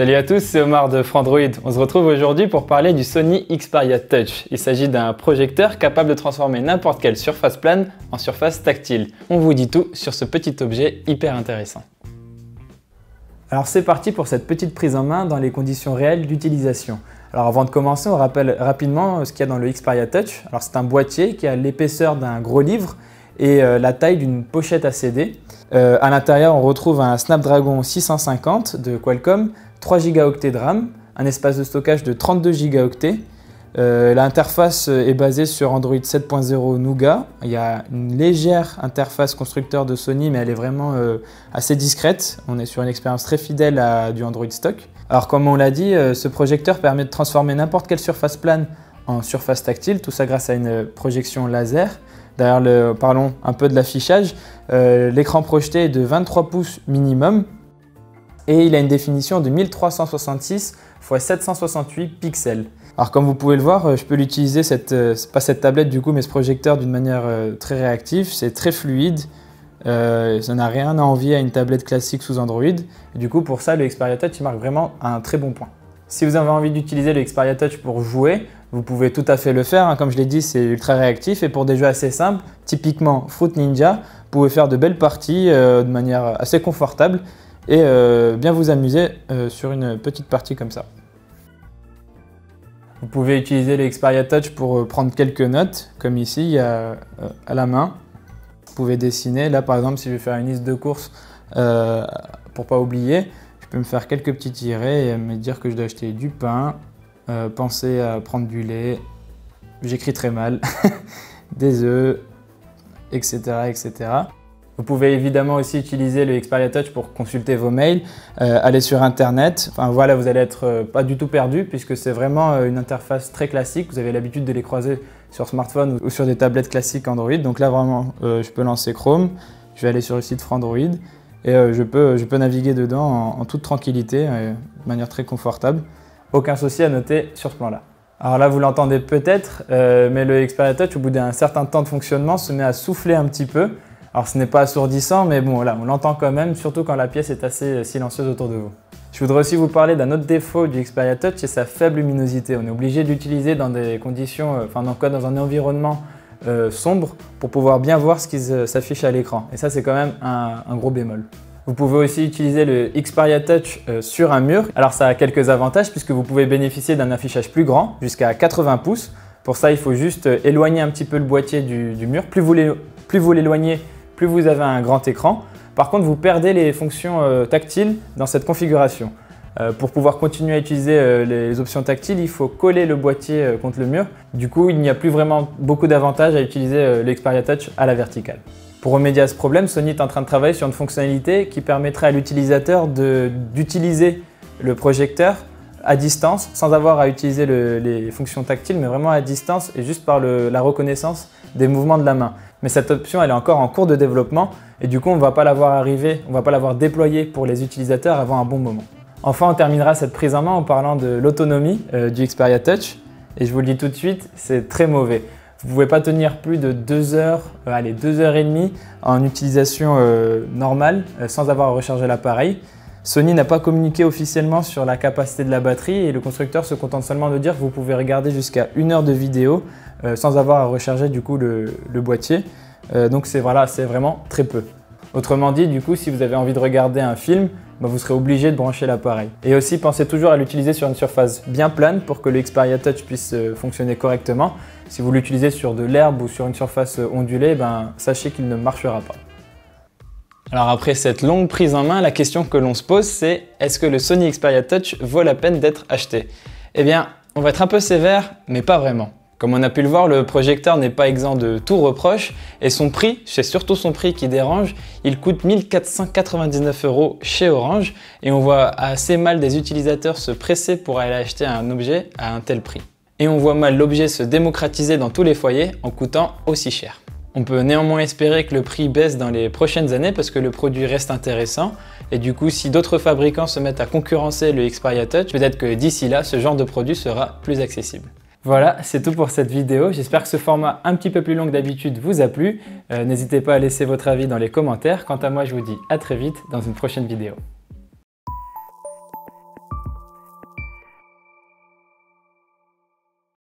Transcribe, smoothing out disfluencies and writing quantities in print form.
Salut à tous, c'est Omar de Frandroid. On se retrouve aujourd'hui pour parler du Sony Xperia Touch. Il s'agit d'un projecteur capable de transformer n'importe quelle surface plane en surface tactile. On vous dit tout sur ce petit objet hyper intéressant. Alors c'est parti pour cette petite prise en main dans les conditions réelles d'utilisation. Alors avant de commencer, on rappelle rapidement ce qu'il y a dans le Xperia Touch. Alors c'est un boîtier qui a l'épaisseur d'un gros livre et la taille d'une pochette à CD. À l'intérieur, on retrouve un Snapdragon 650 de Qualcomm, 3 Go de RAM, un espace de stockage de 32 Go. L'interface est basée sur Android 7.0 Nougat. Il y a une légère interface constructeur de Sony, mais elle est vraiment assez discrète. On est sur une expérience très fidèle à du Android stock. Alors comme on l'a dit, ce projecteur permet de transformer n'importe quelle surface plane en surface tactile, tout ça grâce à une projection laser. D'ailleurs, parlons un peu de l'affichage. L'écran projeté est de 23 pouces minimum et il a une définition de 1366 x 768 pixels. Alors comme vous pouvez le voir, je peux l'utiliser, pas cette tablette du coup, mais ce projecteur d'une manière très réactive. C'est très fluide, ça n'a rien à envier à une tablette classique sous Android. Et du coup, pour ça, le Xperia Touch il marque vraiment un très bon point. Si vous avez envie d'utiliser le Xperia Touch pour jouer, vous pouvez tout à fait le faire. Comme je l'ai dit, c'est ultra réactif et pour des jeux assez simples, typiquement Fruit Ninja, vous pouvez faire de belles parties de manière assez confortable et bien vous amuser sur une petite partie comme ça. Vous pouvez utiliser le Xperia Touch pour prendre quelques notes, comme ici, à la main. Vous pouvez dessiner. Là, par exemple, si je vais faire une liste de courses pour pas oublier, je peux me faire quelques petits tirets et me dire que je dois acheter du pain, penser à prendre du lait, j'écris très mal, des œufs, etc., etc. Vous pouvez évidemment aussi utiliser le Xperia Touch pour consulter vos mails, aller sur internet. Enfin voilà, vous allez être pas du tout perdu puisque c'est vraiment une interface très classique. Vous avez l'habitude de les croiser sur smartphone ou sur des tablettes classiques Android. Donc là vraiment, je peux lancer Chrome, je vais aller sur le site Frandroid et je peux naviguer dedans en toute tranquillité, de manière très confortable. Aucun souci à noter sur ce plan-là. Alors là, vous l'entendez peut-être, mais le Xperia Touch, au bout d'un certain temps de fonctionnement, se met à souffler un petit peu. Alors ce n'est pas assourdissant, mais bon, voilà, on l'entend quand même, surtout quand la pièce est assez silencieuse autour de vous. Je voudrais aussi vous parler d'un autre défaut du Xperia Touch, c'est sa faible luminosité. On est obligé de l'utiliser dans des conditions, dans un environnement sombre pour pouvoir bien voir ce qui s'affiche à l'écran. Et ça, c'est quand même un gros bémol. Vous pouvez aussi utiliser le Xperia Touch sur un mur. Alors ça a quelques avantages puisque vous pouvez bénéficier d'un affichage plus grand, jusqu'à 80 pouces. Pour ça, il faut juste éloigner un petit peu le boîtier du mur. Plus vous l'éloignez, plus vous avez un grand écran. Par contre, vous perdez les fonctions tactiles dans cette configuration. Pour pouvoir continuer à utiliser les options tactiles, il faut coller le boîtier contre le mur. Du coup, il n'y a plus vraiment beaucoup d'avantages à utiliser le Xperia Touch à la verticale. Pour remédier à ce problème, Sony est en train de travailler sur une fonctionnalité qui permettrait à l'utilisateur d'utiliser le projecteur à distance sans avoir à utiliser les fonctions tactiles, mais vraiment à distance et juste par la reconnaissance des mouvements de la main. Mais cette option, elle est encore en cours de développement et du coup, on ne va pas la voir arriver, on ne va pas la voir déployer pour les utilisateurs avant un bon moment. Enfin, on terminera cette prise en main en parlant de l'autonomie du Xperia Touch et je vous le dis tout de suite, c'est très mauvais. Vous ne pouvez pas tenir plus de 2 heures, 2 heures et demie en utilisation normale sans avoir à recharger l'appareil. Sony n'a pas communiqué officiellement sur la capacité de la batterie et le constructeur se contente seulement de dire que vous pouvez regarder jusqu'à 1 heure de vidéo sans avoir à recharger du coup le boîtier. Donc c'est vraiment très peu. Autrement dit, du coup, si vous avez envie de regarder un film, vous serez obligé de brancher l'appareil. Et aussi, pensez toujours à l'utiliser sur une surface bien plane pour que le Xperia Touch puisse fonctionner correctement. Si vous l'utilisez sur de l'herbe ou sur une surface ondulée, sachez qu'il ne marchera pas. Alors après cette longue prise en main, la question que l'on se pose c'est est-ce que le Sony Xperia Touch vaut la peine d'être acheté? Eh bien, on va être un peu sévère, mais pas vraiment. Comme on a pu le voir, le projecteur n'est pas exempt de tout reproche et son prix, c'est surtout son prix qui dérange, il coûte 1 499 € chez Orange et on voit assez mal des utilisateurs se presser pour aller acheter un objet à un tel prix. Et on voit mal l'objet se démocratiser dans tous les foyers en coûtant aussi cher. On peut néanmoins espérer que le prix baisse dans les prochaines années parce que le produit reste intéressant et du coup si d'autres fabricants se mettent à concurrencer le Xperia Touch, peut-être que d'ici là ce genre de produit sera plus accessible. Voilà, c'est tout pour cette vidéo. J'espère que ce format un petit peu plus long que d'habitude vous a plu. N'hésitez pas à laisser votre avis dans les commentaires. Quant à moi, je vous dis à très vite dans une prochaine vidéo.